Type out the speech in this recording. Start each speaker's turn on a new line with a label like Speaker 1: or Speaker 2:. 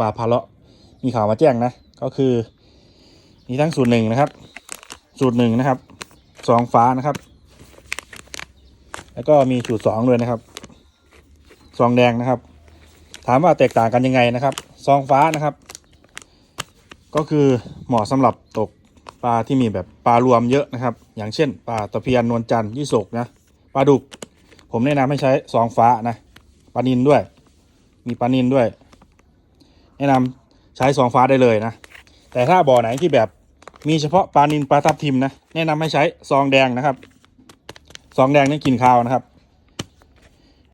Speaker 1: ปลาพาเลาะมีข่าวมาแจ้งนะก็คือมีทั้งสูตร1นะครับสูตร1นะครับซองฟ้านะครับแล้วก็มีสูตร2ด้วยนะครับซองแดงนะครับถามว่าแตกต่างกันยังไงนะครับซองฟ้านะครับก็คือเหมาะสำหรับตกปลาที่มีแบบปลารวมเยอะนะครับอย่างเช่นปลาตะเพียนนวลจันทร์ยี่สกนะปลาดุกผมแนะนำให้ใช้ซองฟ้านะปลานิลด้วยมีปลานิลด้วยแนะนำใช้ซองฟ้าได้เลยนะแต่ถ้าบ่อไหนที่แบบมีเฉพาะปลานิลปลาทับทิมนะแนะนำให้ใช้ซองแดงนะครับซองแดงนี่กินข้าวนะครับ